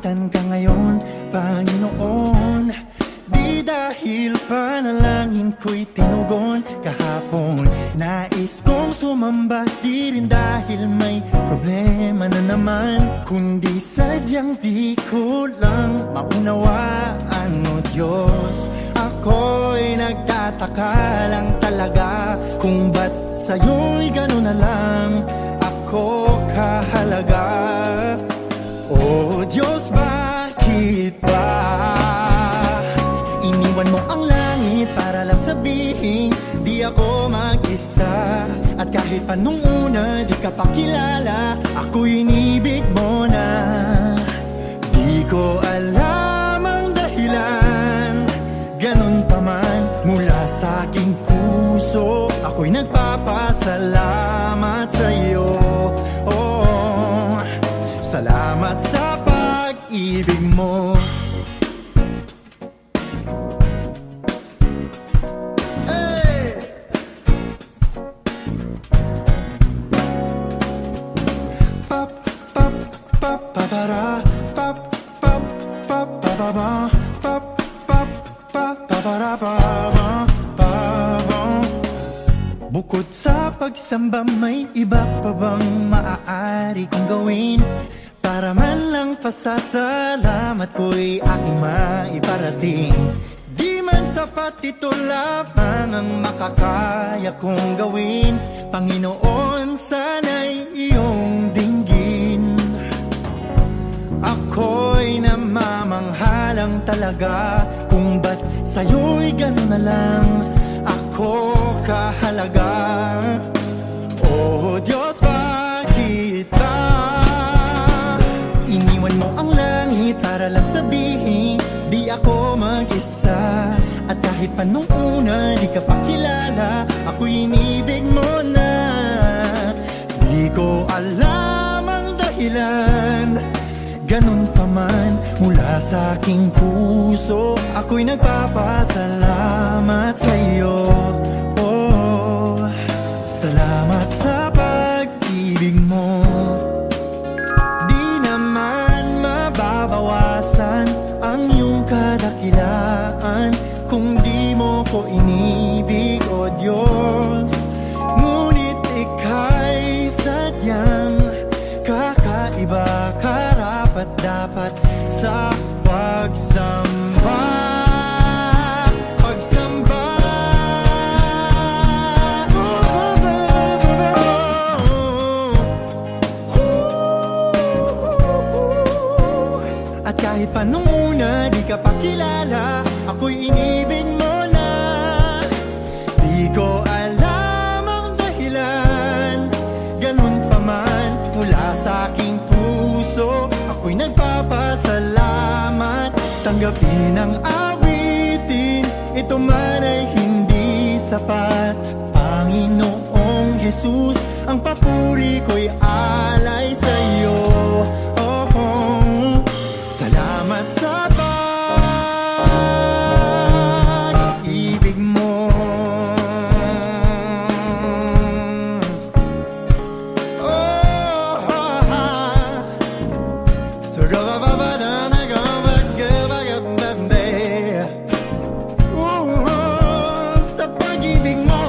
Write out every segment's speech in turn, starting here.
namagitan ka ngayon, Panginoon. Di dahil panalangin ko'y tinugon kahapon, nais kong sumamba, di rin dahil may problema na naman, kundi sadyang di ko lang maunawaan, o Diyos. Ako'y nagtataka lang talaga kung ba't sa'yo'y gano'n na lang ako kahalaga. O Diyos, bakit ba iniwan mo ang langit para lang sabihin di ako mag-isa? At kahit pa nung una di ka pa kilala, ako'y inibig mo na. Di ko alam ang dahilan, ganun pa man mula sa aking puso, ako'y nagpapasalamat sa'yo. Oh, salamat sa pag-ibig mo. Bukod sa pagsamba, may iba pa bang maaari kong gawin para man lang pasasalamat ko'y aking maiparating? Di man sapat, ito lamang ang makakaya kong gawin. Panginoon, sana'y iyong dinggin. Ako'y namamanghalang talaga kung ba't sa'yo'y gano'n na lang ako kahalaga. Oh Diyos, bakit ba iniwan mo ang langit para lang sabihin di ako mag-isa? At kahit pa nung una di ka pa kilala, ako'y inibig mo na. Di ko alam ang dahilan, ganun pa man mula sa aking puso, ako'y nagpapasalamat sa'yo. Oh, salamat sa pag-ibig mo. Di naman mababawasan ang iyong kadakilaan kung di mo ko inibig, o Diyos. Ngunit ika'y sadyang kakaiba, karapat dapat sa pagsamba. Pagsamba. At kahit pa nung una di ka pa kilala, ako'y inibig mo na. Di ko alam ang dahilan, ganun pa man mula sa aking puso, ako'y nagpapasalamat. Tanggapin ang awitin, ito man ay hindi sapat. Panginoong Jesus, ang papuri ko'y alay sa'yo. Oh, oh, salamat sa pag-ibig mo. Sa pag-ibig mo.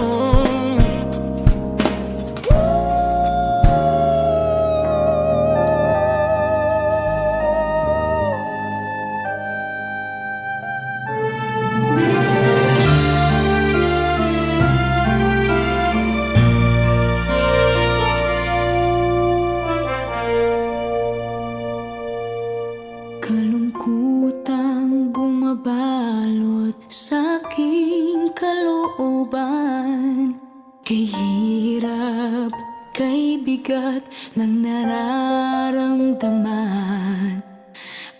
Kalungkutang bumabalot sa aking kalooban, kay hirap, kay bigat ng nararamdaman.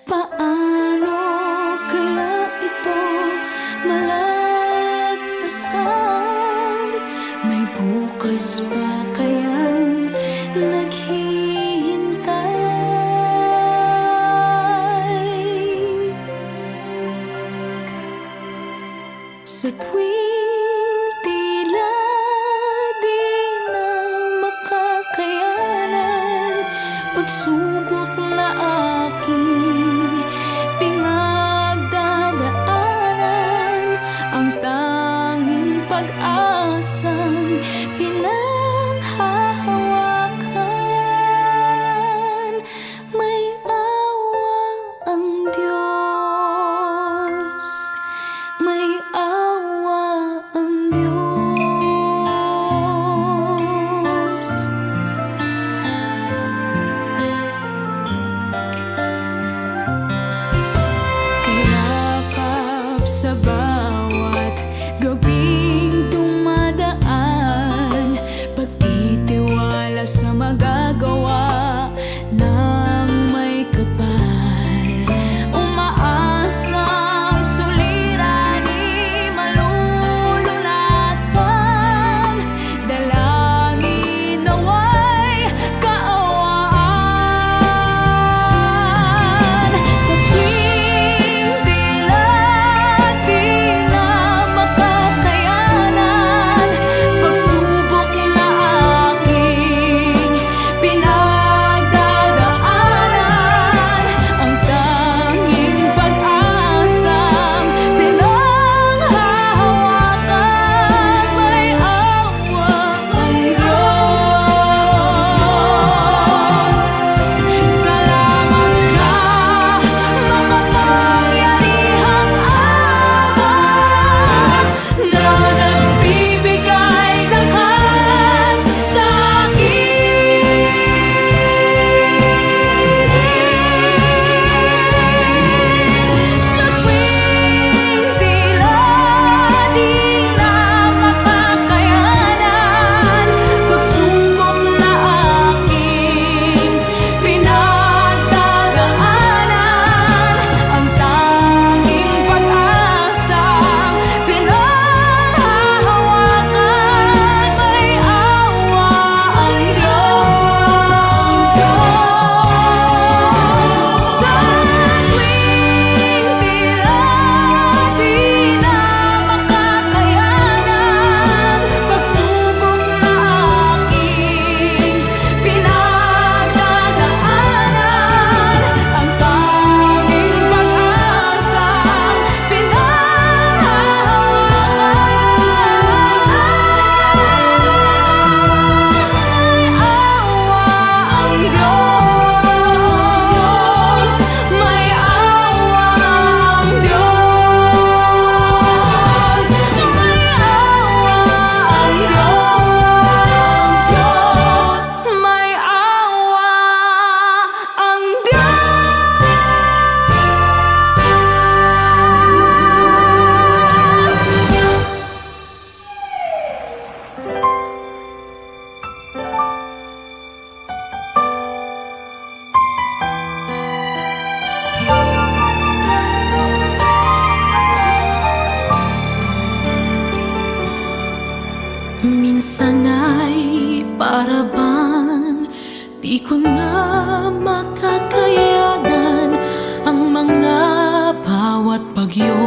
Paano kaya ito malalagpasan? May bukas pa kayang naghihintay? Sa tuwing tila di na makakayanan, pagsubok na aking ko na makakayanan ang mga bawat bagyo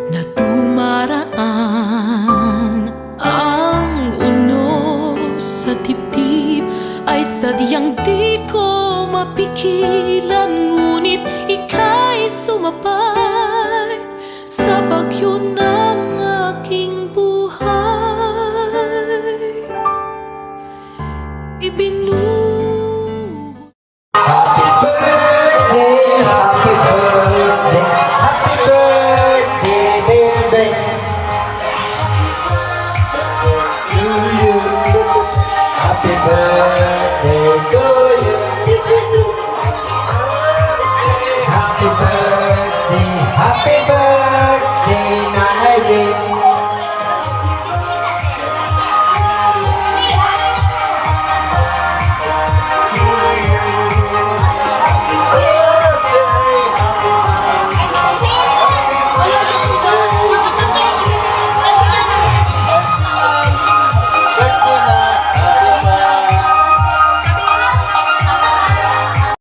na dumaraan. Ang unos sa dibdib ay sadyang di ko mapigilan, ngunit ika'y sumabay sa bagyo ng aking buhay. Ibinuhos. Happy birthday, happy birthday, happy birthday, baby. To you, happy birthday to you. Happy birthday, Nanay.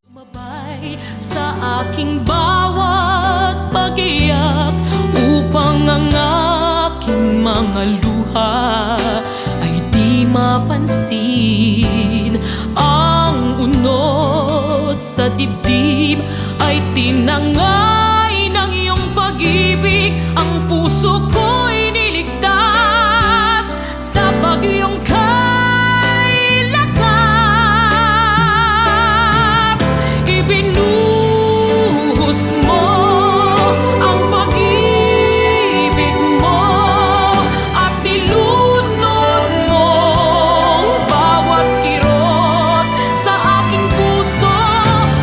Sumabay sa aking bawat pag-iyak, upang ang aking mga luha ay di mapansin. Ang unos sa dibdib ay tinangay ng iyong pag-ibig. Ang puso ko'y niligtas sa bagyong kay lakas. Ibinuhos mo ang pag-ibig mo at nilunod mo ang bawat kirot sa aking puso.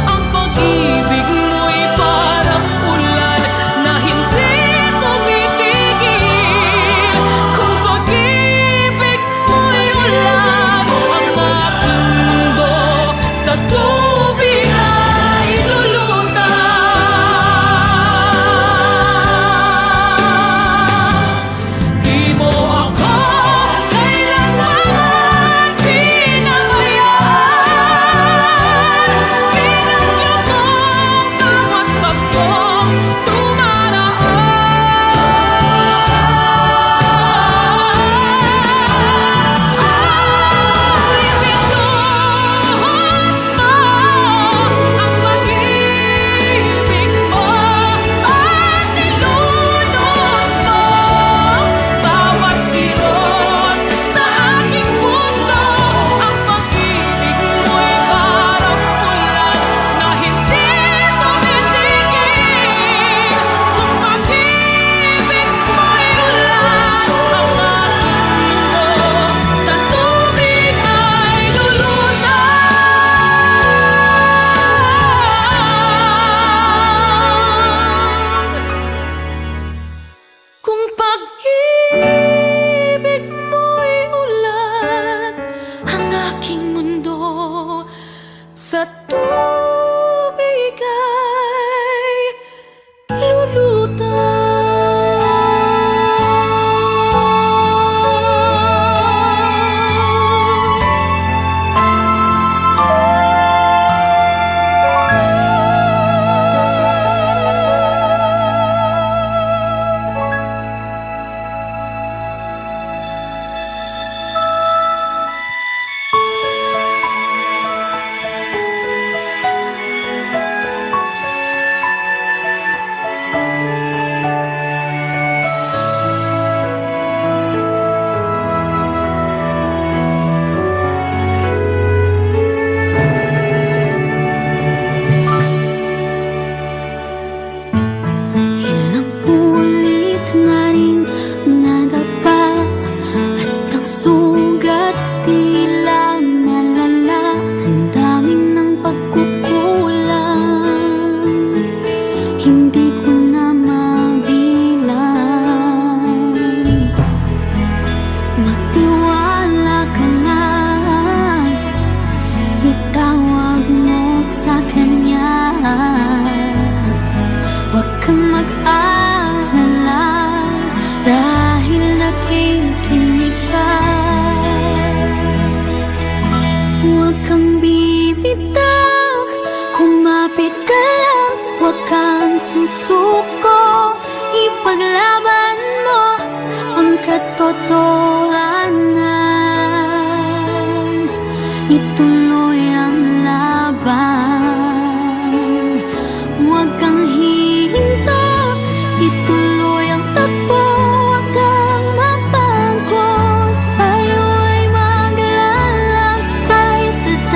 Ang pag-ibig mo'y parang ulan na hindi tumitigil. Kung pag-ibig mo'y ulan, ang aking mundo sa tubig ay lulutang. Di mo ako kailanman pinabayaan. Binagyo mo bawat bagyong dumaraan. Ibinuhos mo ang pag-ibig mo at nilunod mo bawat kirot sa aking puso. Ang pag-ibig mo'y parang ulan na hindi tumitigil. Kung pag-ibig mo'y ulan, ang aking mundo sa tubig ay lulutang. Kung pag-ibig mo'y ulan, ang aking mundo sa tubig ay lulutang. Ilang ulit nga rin nadapa at ang sugat tila malala. Ang dami ng pagkukulang, hindi ko na mabilang. Magtiwala ka lang, itawag mo sa kanya. Huwag kang mag-alala dahil nakikinig siya. Huwag kang ko to